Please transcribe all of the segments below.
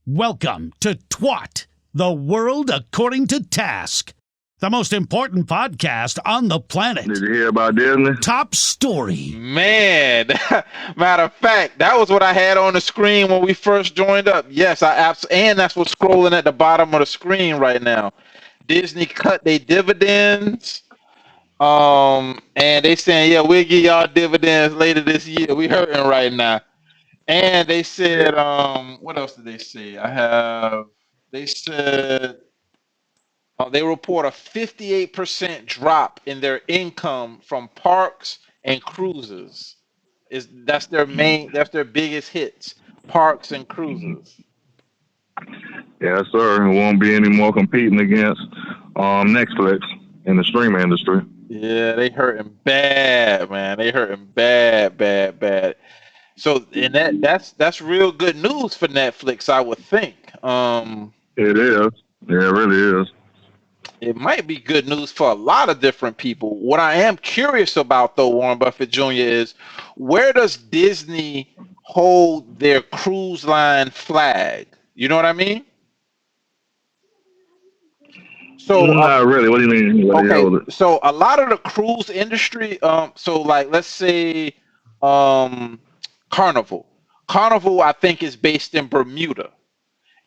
Welcome to TWAT, the world according to Task, the most important podcast on the planet. Did you hear about Disney? Top story. Man, matter of fact, that was what I had on the screen when we first joined up. Yes, and that's what's scrolling at the bottom of the screen right now. Disney cut their dividends. And they saying, yeah, we'll give y'all dividends later this year. We hurting right now. And they said, what else did they say? They said they report a 58% drop in their income from parks and cruises. That's their biggest hits, parks and cruises. Yes, sir. It won't be any more competing against Netflix in the streaming industry. Yeah, they hurting bad, man. They hurting bad. So, and that's real good news for Netflix, I would think. It is. Yeah, it really is. It might be good news for a lot of different people. What I am curious about, though, Warren Buffett Jr., is where does Disney hold their cruise line flag? You know what I mean? So not really. What do you mean? Okay, so a lot of the cruise industry, so like let's say Carnival. Carnival, I think, is based in Bermuda.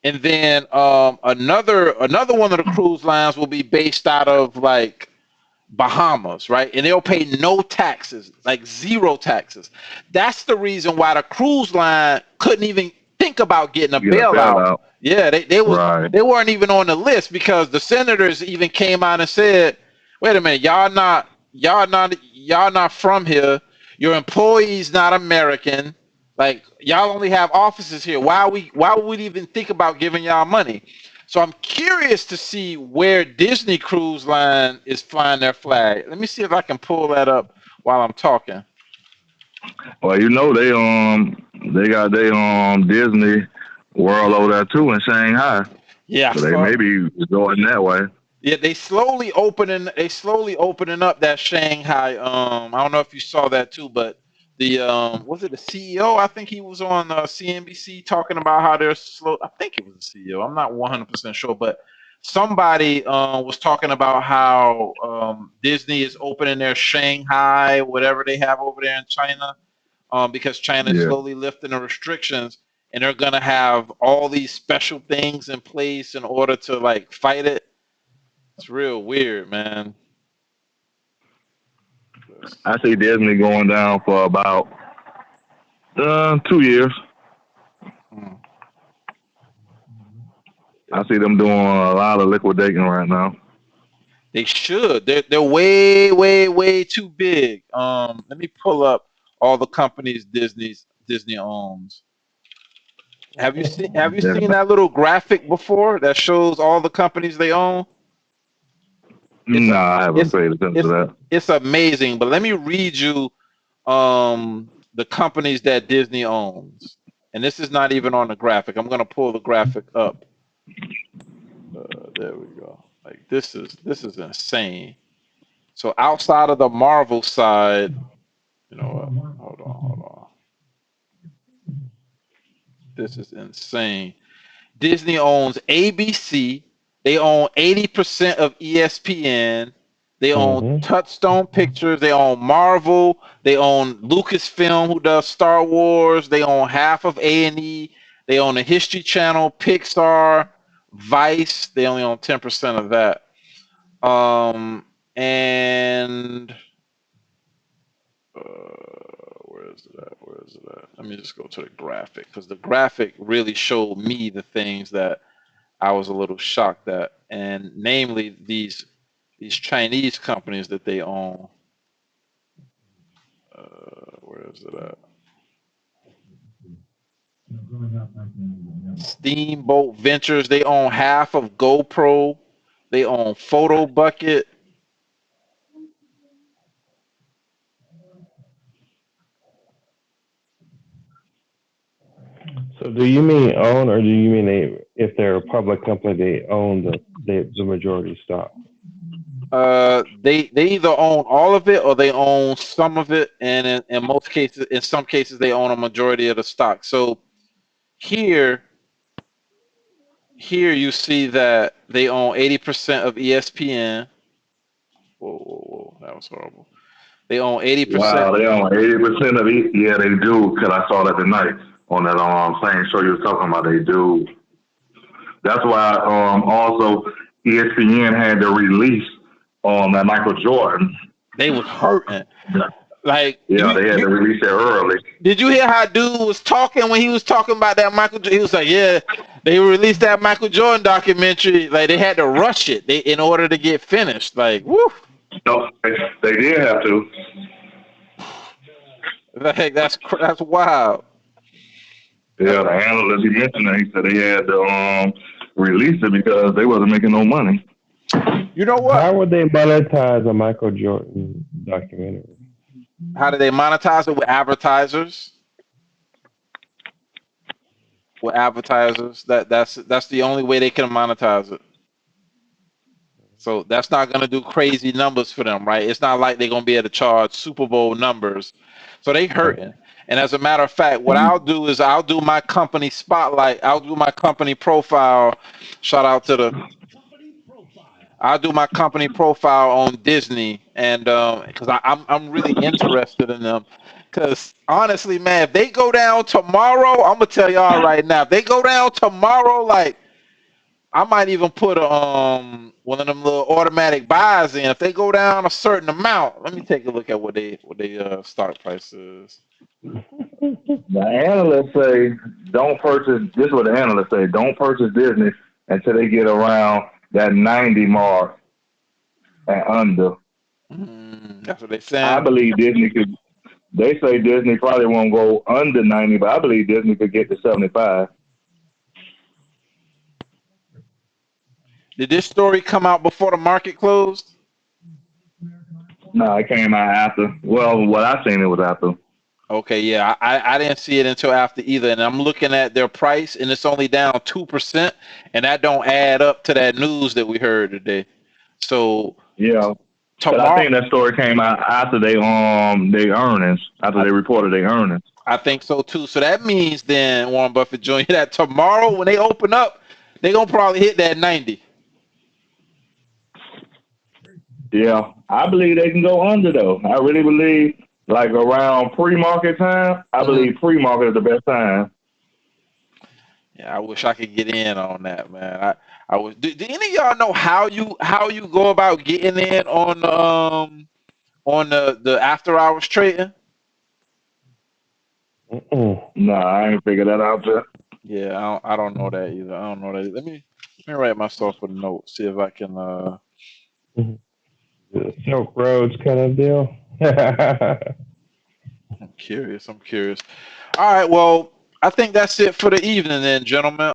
And then another one of the cruise lines will be based out of like Bahamas, right? And they'll pay no taxes, like zero taxes. That's the reason why the cruise line couldn't even think about getting a bailout. Yeah, they weren't even on the list because the senators even came out and said, "Wait a minute, y'all not from here. Your employees not American. Like y'all only have offices here. Why would we even think about giving y'all money?" So I'm curious to see where Disney Cruise Line is flying their flag. Let me see if I can pull that up while I'm talking. Well, you know they got Disney World over there too in Shanghai. Yeah, so they may be going that way. Yeah, they slowly opening up that Shanghai. I don't know if you saw that too, but the was it the CEO? I think he was on CNBC talking about how they're slow. I think it was the CEO. I'm not 100% sure, but somebody was talking about how Disney is opening their Shanghai, whatever they have over there in China, because China is slowly lifting the restrictions, and they're gonna have all these special things in place in order to like fight it. It's real weird, man. I see Disney going down for about 2 years. I see them doing a lot of liquidating right now. They should. They're way too big. Let me pull up all the companies Disney owns. Have you seen that little graphic before that shows all the companies they own? No, I haven't paid attention to that. It's amazing, but let me read you the companies that Disney owns. And this is not even on the graphic. I'm going to pull the graphic up. There we go. Like this is insane. So outside of the Marvel side, you know what? Hold on. This is insane. Disney owns ABC. They own 80% of ESPN. They own Touchstone Pictures. They own Marvel. They own Lucasfilm, who does Star Wars. They own half of A&E. They own the History Channel, Pixar, Vice. They only own 10% of that. And where is it at? Let me just go to the graphic because the graphic really showed me the things that I was a little shocked at, and namely these Chinese companies that they own. Where is it at? Steamboat Ventures. They own half of GoPro. They own Photo Bucket. So do you mean own, or do you mean if they're a public company, they own the majority stock? They either own all of it or they own some of it, and in some cases, they own a majority of the stock. So here, here you see that they own 80% of ESPN. Whoa, that was horrible. They own 80%. Wow, they own 80% of it. Yeah, they do. Cause I saw that tonight on that same show you was talking about. They do. That's why also ESPN had to release that Michael Jordan. They was hurting. Like Yeah, they had to release it early. Did you hear how dude was talking when he was talking about that Michael? He was like, "Yeah, they released that Michael Jordan documentary. Like they had to rush it in order to get finished. Like, woo." No, they did have to. Like that's wild. Yeah, the analyst he mentioned that he said they had to release it because they wasn't making no money. You know what? How would they monetize a Michael Jordan documentary? How do they monetize it? With advertisers? With advertisers. That's the only way they can monetize it. So that's not gonna do crazy numbers for them, right? It's not like they're gonna be able to charge Super Bowl numbers. So they hurting. And as a matter of fact, what I'll do is I'll do my company spotlight. I'll do my company profile. Shout out to I'll do my company profile on Disney, and because I'm really interested in them. Because honestly, man, if they go down tomorrow, I'm gonna tell y'all right now. If they go down tomorrow, like I might even put one of them little automatic buys in. If they go down a certain amount, let me take a look at what they start price is. The analysts say don't purchase. This is what the analysts say: don't purchase Disney until they get around that 90 mark and under. That's what they say. I believe Disney could. They say Disney probably won't go under 90, but I believe Disney could get to 75. Did this story come out before the market closed? No, it came out after. Well, what I seen it was after. Okay, yeah, I didn't see it until after either, and I'm looking at their price, and it's only down 2%, and that don't add up to that news that we heard today. So yeah, but I think that story came out after they earnings, after they reported their earnings. I think so too. So that means then, Warren Buffett Jr., that tomorrow when they open up, they're gonna probably hit that 90. Yeah, I believe they can go under though. I really believe. Like around pre-market time, I believe pre-market is the best time. Yeah, I wish I could get in on that, man. I was. Do any of y'all know how you go about getting in on the after hours trading? No, I ain't figured that out yet. Yeah, I don't know that either. I don't know that. Let me write myself a note. See if I can. The Silk Roads kind of deal. I'm curious. All right. Well, I think that's it for the evening, then, gentlemen.